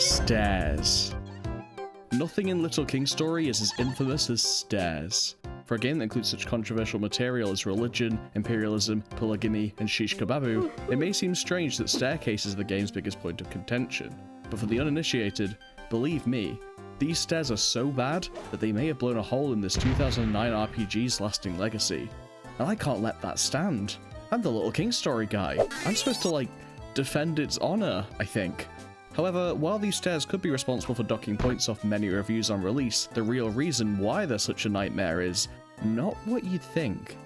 Stairs. Nothing in Little King's story is as infamous as stairs. For a game that includes such controversial material as religion, imperialism, polygamy, and shish kebabu, it may seem strange that staircases are the game's biggest point of contention. But for the uninitiated, believe me, these stairs are so bad that they may have blown a hole in this 2009 RPG's lasting legacy. And I can't let that stand. I'm the Little King story guy. I'm supposed to, defend its honor, I think. However, while these stairs could be responsible for docking points off many reviews on release, the real reason why they're such a nightmare is not what you'd think.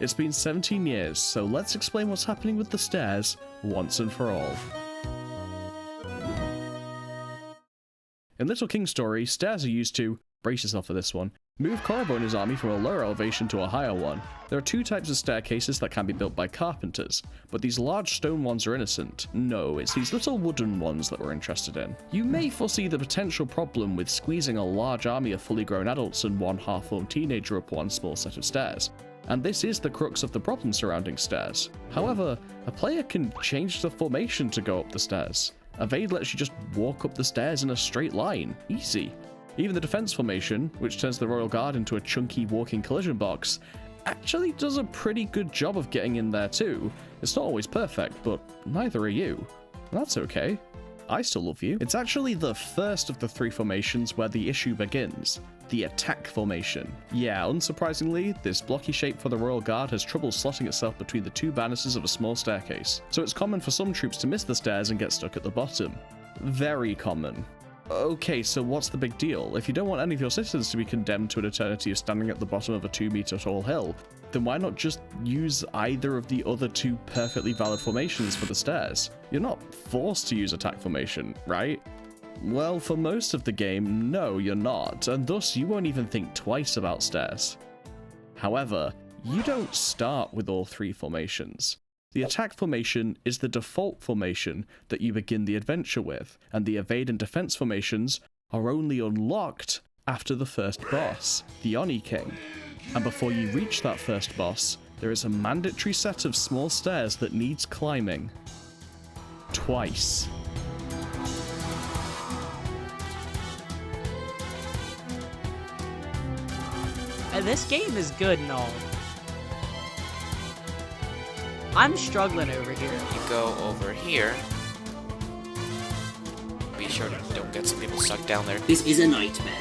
It's been 17 years, so let's explain what's happening with the stairs once and for all. In Little King's story, stairs are used to, brace yourself for this one, move Korabo and his army from a lower elevation to a higher one. There are two types of staircases that can be built by carpenters, but these large stone ones are innocent. No, it's these little wooden ones that we're interested in. You may foresee the potential problem with squeezing a large army of fully grown adults and one half-formed teenager up one small set of stairs. And this is the crux of the problem surrounding stairs. However, a player can change the formation to go up the stairs. Evade lets you just walk up the stairs in a straight line. Easy. Even the defense formation, which turns the Royal Guard into a chunky walking collision box, actually does a pretty good job of getting in there too. It's not always perfect, but neither are you. And that's okay. I still love you. It's actually the first of the three formations where the issue begins. The attack formation. Yeah, unsurprisingly, this blocky shape for the Royal Guard has trouble slotting itself between the two banisters of a small staircase, so it's common for some troops to miss the stairs and get stuck at the bottom. Very common. Okay, so what's the big deal? If you don't want any of your citizens to be condemned to an eternity of standing at the bottom of a 2-meter tall hill, then why not just use either of the other two perfectly valid formations for the stairs? You're not forced to use attack formation, right? Well, for most of the game, no, you're not, and thus you won't even think twice about stairs. However, you don't start with all three formations. The attack formation is the default formation that you begin the adventure with, and the evade and defense formations are only unlocked after the first boss, the Oni King. And before you reach that first boss, there is a mandatory set of small stairs that needs climbing. Twice. This game is good and all. I'm struggling over here. You go over here. Be sure to don't get some people stuck down there. This is a nightmare.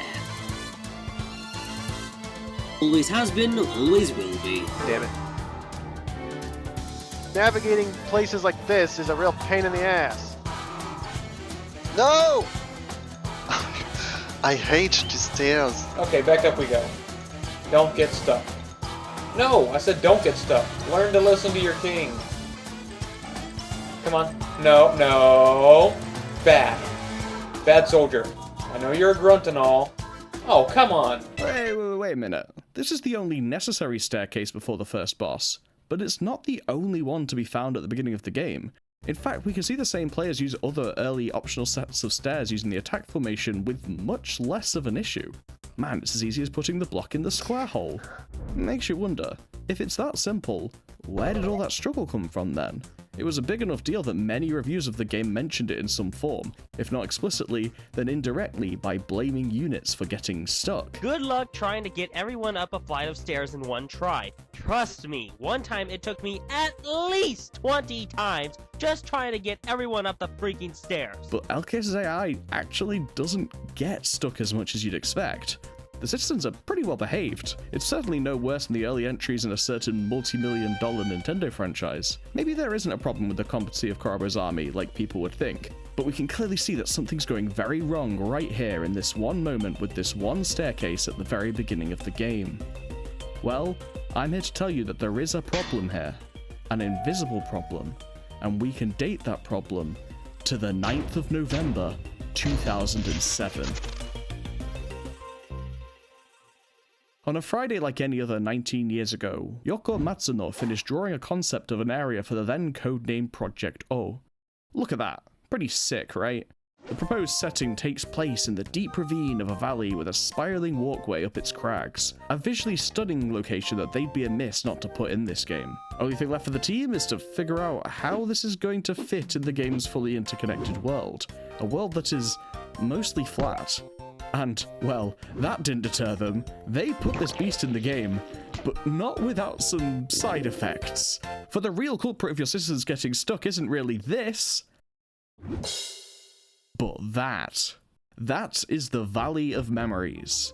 Always has been, always will be. Damn it. Navigating places like this is a real pain in the ass. No! I hate these stairs. Okay, back up we go. Don't get stuck. No, I said don't get stuck. Learn to listen to your king. Come on. No, no. Bad. Bad soldier. I know you're a grunt and all. Oh, come on. Wait a minute. This is the only necessary staircase before the first boss, but it's not the only one to be found at the beginning of the game. In fact, we can see the same players use other early optional sets of stairs using the attack formation with much less of an issue. Man, it's as easy as putting the block in the square hole. Makes you wonder, if it's that simple, where did all that struggle come from then? It was a big enough deal that many reviews of the game mentioned it in some form, if not explicitly, then indirectly by blaming units for getting stuck. Good luck trying to get everyone up a flight of stairs in one try. Trust me, one time it took me at least 20 times just trying to get everyone up the freaking stairs. But LKS's AI actually doesn't get stuck as much as you'd expect. The citizens are pretty well behaved. It's certainly no worse than the early entries in a certain multi-million-dollar Nintendo franchise. Maybe there isn't a problem with the competency of Korabo's army like people would think, but we can clearly see that something's going very wrong right here in this one moment with this one staircase at the very beginning of the game. Well, I'm here to tell you that there is a problem here, an invisible problem, and we can date that problem to the 9th of November, 2007. On a Friday like any other 19 years ago, Yoko Matsuno finished drawing a concept of an area for the then codenamed Project O. Look at that. Pretty sick, right? The proposed setting takes place in the deep ravine of a valley with a spiraling walkway up its crags. A visually stunning location that they'd be amiss not to put in this game. Only thing left for the team is to figure out how this is going to fit in the game's fully interconnected world. A world that is mostly flat. And, well, that didn't deter them. They put this beast in the game, but not without some side effects. For the real culprit of your citizens getting stuck isn't really this, but that. That is the Valley of Memories.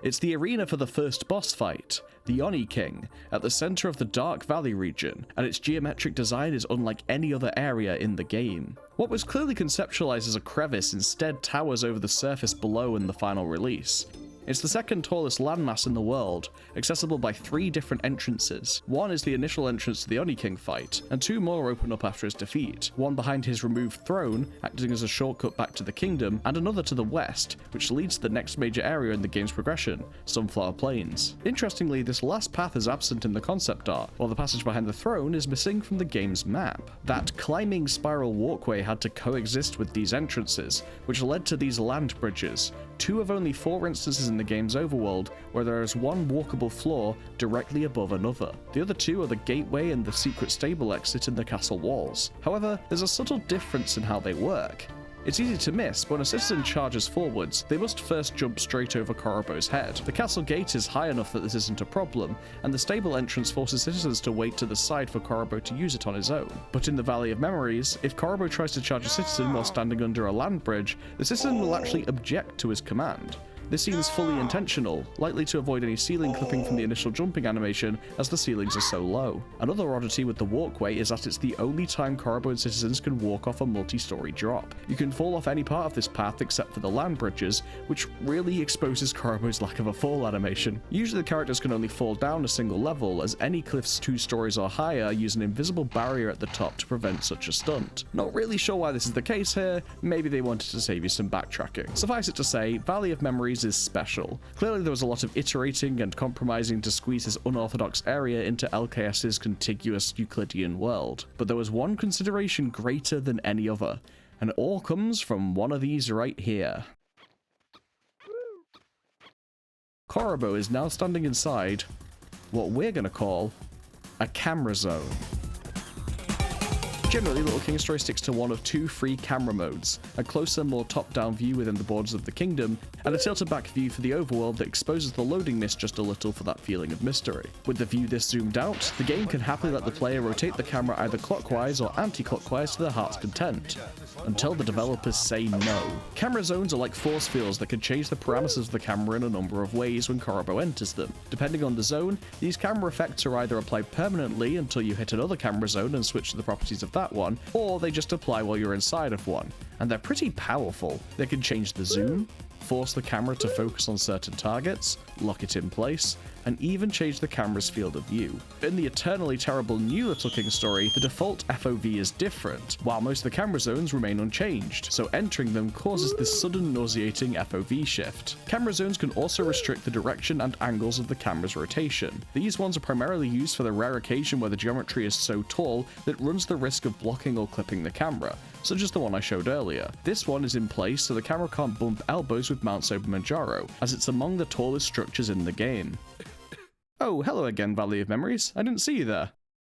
It's the arena for the first boss fight, the Oni King, at the center of the Dark Valley region, and its geometric design is unlike any other area in the game. What was clearly conceptualized as a crevice instead towers over the surface below in the final release. It's the second tallest landmass in the world, accessible by 3 different entrances. One is the initial entrance to the Oni King fight, and 2 more open up after his defeat. One behind his removed throne, acting as a shortcut back to the kingdom, and another to the west, which leads to the next major area in the game's progression, Sunflower Plains. Interestingly, this last path is absent in the concept art, while the passage behind the throne is missing from the game's map. That climbing spiral walkway had to coexist with these entrances, which led to these land bridges, 2 of only 4 instances in the game's overworld where there is one walkable floor directly above another. The other 2 are the gateway and the secret stable exit in the castle walls. However, there's a subtle difference in how they work. It's easy to miss, but when a citizen charges forwards, they must first jump straight over Korobo's head. The castle gate is high enough that this isn't a problem, and the stable entrance forces citizens to wait to the side for Korobo to use it on his own. But in the Valley of Memories, if Korobo tries to charge a citizen while standing under a land bridge, the citizen will actually object to his command. This seems fully intentional, likely to avoid any ceiling clipping from the initial jumping animation as the ceilings are so low. Another oddity with the walkway is that it's the only time Korobo and citizens can walk off a multi-story drop. You can fall off any part of this path except for the land bridges, which really exposes Korobo's lack of a fall animation. Usually the characters can only fall down a single level, as any cliffs 2 stories or higher use an invisible barrier at the top to prevent such a stunt. Not really sure why this is the case here, maybe they wanted to save you some backtracking. Suffice it to say, Valley of Memories is special. Clearly there was a lot of iterating and compromising to squeeze this unorthodox area into LKS's contiguous Euclidean world, but there was one consideration greater than any other, and it all comes from one of these right here. Korobo is now standing inside what we're gonna call a camera zone. Generally, Little King Story sticks to one of 2 free camera modes, a closer, more top-down view within the borders of the kingdom, and a tilted-back view for the overworld that exposes the loading mist just a little for that feeling of mystery. With the view this zoomed out, the game can happily let the player rotate the camera either clockwise or anti-clockwise to their heart's content, until the developers say no. Camera zones are like force fields that can change the parameters of the camera in a number of ways when Korobo enters them. Depending on the zone, these camera effects are either applied permanently until you hit another camera zone and switch to the properties of that one, or they just apply while you're inside of one. And they're pretty powerful. They can change the zoom, force the camera to focus on certain targets, lock it in place, and even change the camera's field of view. In the eternally terrible new Little King Story, the default FOV is different, while most of the camera zones remain unchanged, so entering them causes this sudden nauseating FOV shift. Camera zones can also restrict the direction and angles of the camera's rotation. These ones are primarily used for the rare occasion where the geometry is so tall that it runs the risk of blocking or clipping the camera, such as the one I showed earlier. This one is in place so the camera can't bump elbows with Mount Sobermanjaro, as it's among the tallest structures in the game. Oh, hello again, Valley of Memories. I didn't see you there.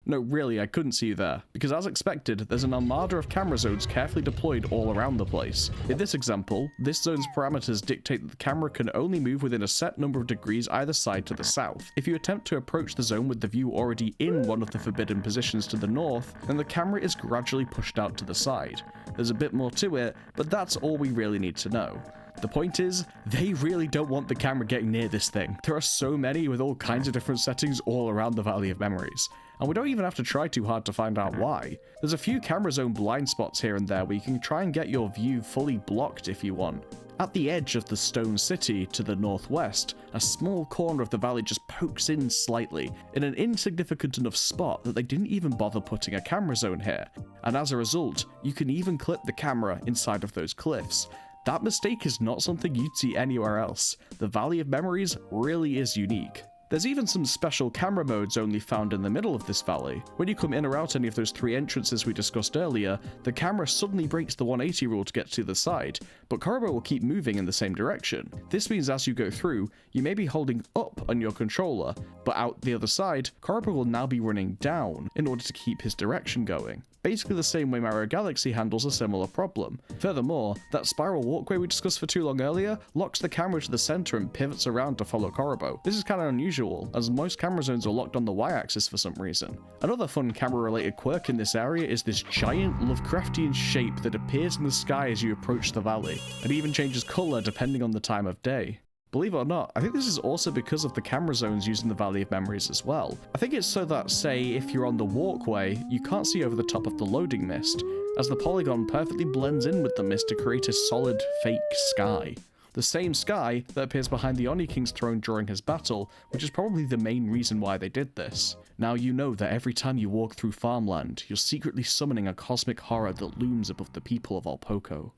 No, really, I couldn't see you there, because as expected, there's an armada of camera zones carefully deployed all around the place. In this example, this zone's parameters dictate that the camera can only move within a set number of degrees either side to the south. If you attempt to approach the zone with the view already in one of the forbidden positions to the north, then the camera is gradually pushed out to the side. There's a bit more to it, but that's all we really need to know. The point is, they really don't want the camera getting near this thing. There are so many with all kinds of different settings all around the Valley of Memories, and we don't even have to try too hard to find out why. There's a few camera zone blind spots here and there where you can try and get your view fully blocked if you want. At the edge of the stone city to the northwest, a small corner of the valley just pokes in slightly, in an insignificant enough spot that they didn't even bother putting a camera zone here, and as a result, you can even clip the camera inside of those cliffs. That mistake is not something you'd see anywhere else. The Valley of Memories really is unique. There's even some special camera modes only found in the middle of this valley. When you come in or out any of those 3 entrances we discussed earlier, the camera suddenly breaks the 180 rule to get to the side, but Korobo will keep moving in the same direction. This means as you go through, you may be holding up on your controller, but out the other side, Korobo will now be running down in order to keep his direction going. basically the same way Mario Galaxy handles a similar problem. Furthermore, that spiral walkway we discussed for too long earlier locks the camera to the center and pivots around to follow Korobo. This is kind of unusual, as most camera zones are locked on the y-axis for some reason. Another fun camera-related quirk in this area is this giant Lovecraftian shape that appears in the sky as you approach the valley, and even changes color depending on the time of day. Believe it or not, I think this is also because of the camera zones used in the Valley of Memories as well. I think it's so that, say, if you're on the walkway, you can't see over the top of the loading mist, as the polygon perfectly blends in with the mist to create a solid, fake sky. The same sky that appears behind the Oni King's throne during his battle, which is probably the main reason why they did this. Now you know that every time you walk through farmland, you're secretly summoning a cosmic horror that looms above the people of Alpoco.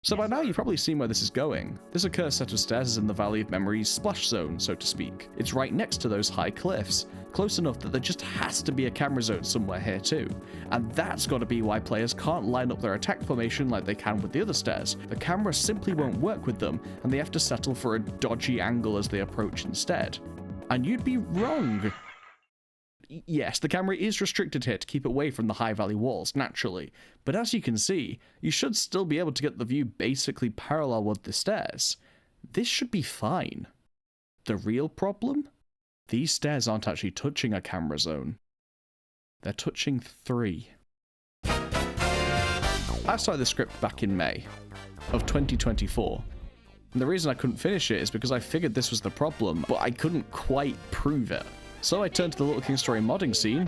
So by now you've probably seen where this is going. This accursed set of stairs is in the Valley of Memories splash zone, so to speak. It's right next to those high cliffs, close enough that there just has to be a camera zone somewhere here too. And that's gotta be why players can't line up their attack formation like they can with the other stairs. The camera simply won't work with them, and they have to settle for a dodgy angle as they approach instead. And you'd be wrong. Yes, the camera is restricted here to keep away from the high valley walls, naturally, but as you can see, you should still be able to get the view basically parallel with the stairs. This should be fine. The real problem? These stairs aren't actually touching a camera zone. They're touching 3. I started the script back in May of 2024. And the reason I couldn't finish it is because I figured this was the problem, but I couldn't quite prove it. So I turned to the Little King Story modding scene,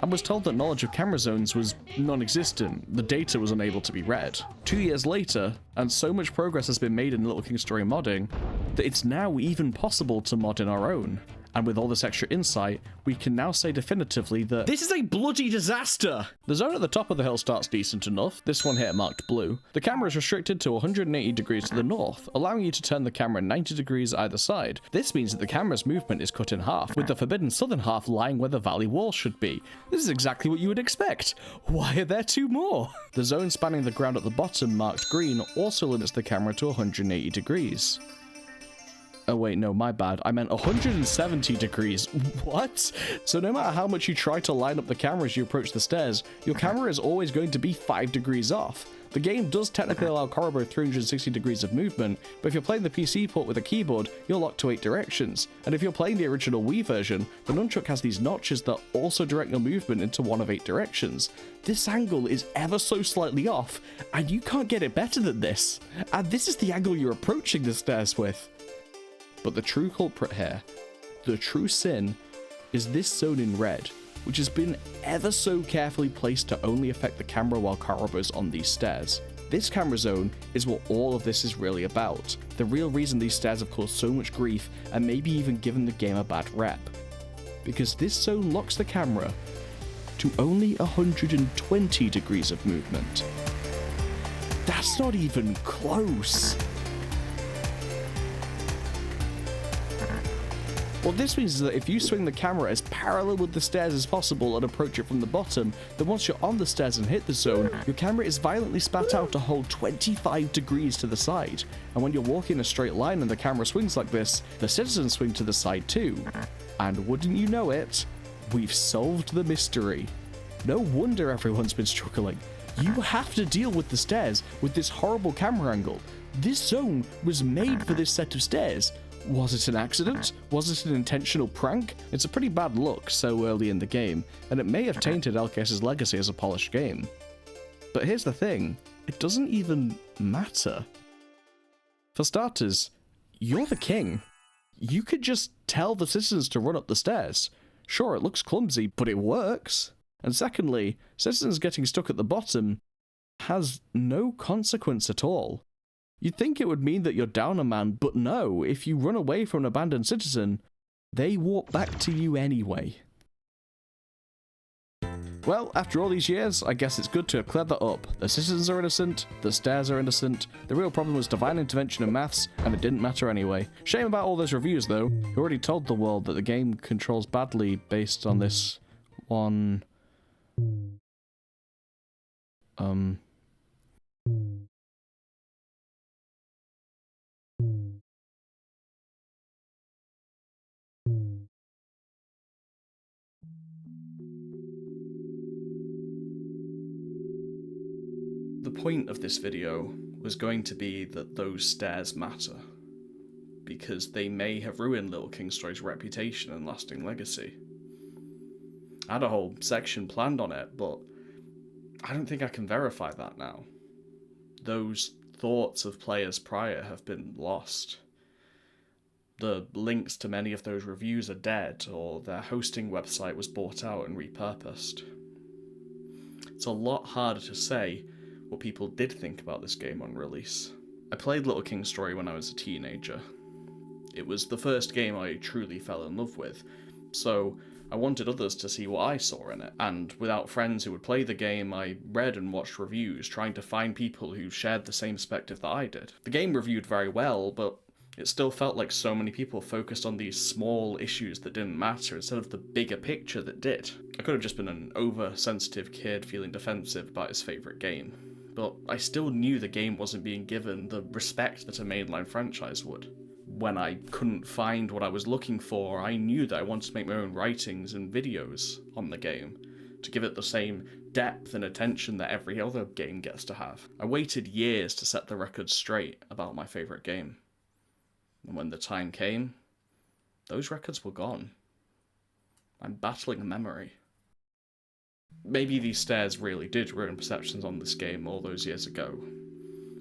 and was told that knowledge of camera zones was non-existent. The data was unable to be read. 2 years later, and so much progress has been made in Little King Story modding, that it's now even possible to mod in our own. And with all this extra insight, we can now say definitively that this is a bloody disaster! The zone at the top of the hill starts decent enough, this one here marked blue. The camera is restricted to 180 degrees to the north, allowing you to turn the camera 90 degrees either side. This means that the camera's movement is cut in half, with the forbidden southern half lying where the valley wall should be. This is exactly what you would expect. Why are there 2 more? The zone spanning the ground at the bottom, marked green, also limits the camera to 180 degrees. Oh wait, no, my bad. I meant 170 degrees. What? So no matter how much you try to line up the camera as you approach the stairs, your camera is always going to be 5 degrees off. The game does technically allow Korobo 360 degrees of movement, but if you're playing the PC port with a keyboard, you're locked to 8 directions. And if you're playing the original Wii version, the nunchuck has these notches that also direct your movement into one of 8 directions. This angle is ever so slightly off, and you can't get it better than this. And this is the angle you're approaching the stairs with. But the true culprit here, the true sin, is this zone in red, which has been ever so carefully placed to only affect the camera while Korobo's on these stairs. This camera zone is what all of this is really about, the real reason these stairs have caused so much grief and maybe even given the game a bad rep. Because this zone locks the camera to only 120 degrees of movement. That's not even close. What this means is that if you swing the camera as parallel with the stairs as possible and approach it from the bottom, then once you're on the stairs and hit the zone, your camera is violently spat out to hold 25 degrees to the side. And when you're walking in a straight line and the camera swings like this, the citizens swing to the side too. And wouldn't you know it, we've solved the mystery. No wonder everyone's been struggling. You have to deal with the stairs with this horrible camera angle. This zone was made for this set of stairs. Was it an accident? Was it an intentional prank? It's a pretty bad look so early in the game, and it may have tainted LGS's legacy as a polished game. But here's the thing, it doesn't even matter. For starters, you're the king. You could just tell the citizens to run up the stairs. Sure, it looks clumsy, but it works. And secondly, citizens getting stuck at the bottom has no consequence at all. You'd think it would mean that you're down a man, but no, if you run away from an abandoned citizen, they walk back to you anyway. Well, after all these years, I guess it's good to have cleared that up. The citizens are innocent, the stairs are innocent, the real problem was divine intervention and maths, and it didn't matter anyway. Shame about all those reviews though, who already told the world that the game controls badly based on this one... point of this video was going to be that those stairs matter, because they may have ruined Little King Story's reputation and lasting legacy. I had a whole section planned on it, but I don't think I can verify that now. Those thoughts of players prior have been lost. The links to many of those reviews are dead, or their hosting website was bought out and repurposed. It's a lot harder to say what people did think about this game on release. I played Little King Story when I was a teenager. It was the first game I truly fell in love with, so I wanted others to see what I saw in it, and without friends who would play the game, I read and watched reviews, trying to find people who shared the same perspective that I did. The game reviewed very well, but it still felt like so many people focused on these small issues that didn't matter instead of the bigger picture that did. I could have just been an oversensitive kid feeling defensive about his favourite game, but I still knew the game wasn't being given the respect that a mainline franchise would. When I couldn't find what I was looking for, I knew that I wanted to make my own writings and videos on the game, to give it the same depth and attention that every other game gets to have. I waited years to set the record straight about my favourite game. And when the time came, those records were gone. I'm battling a memory. Maybe these stairs really did ruin perceptions on this game all those years ago,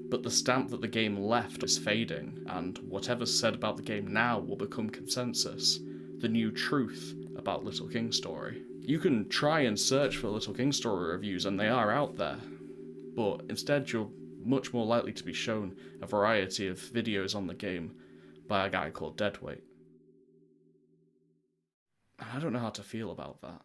but the stamp that the game left is fading, and whatever's said about the game now will become consensus, the new truth about Little King Story. You can try and search for Little King Story reviews, and they are out there, but instead you're much more likely to be shown a variety of videos on the game by a guy called Deadweight. I don't know how to feel about that.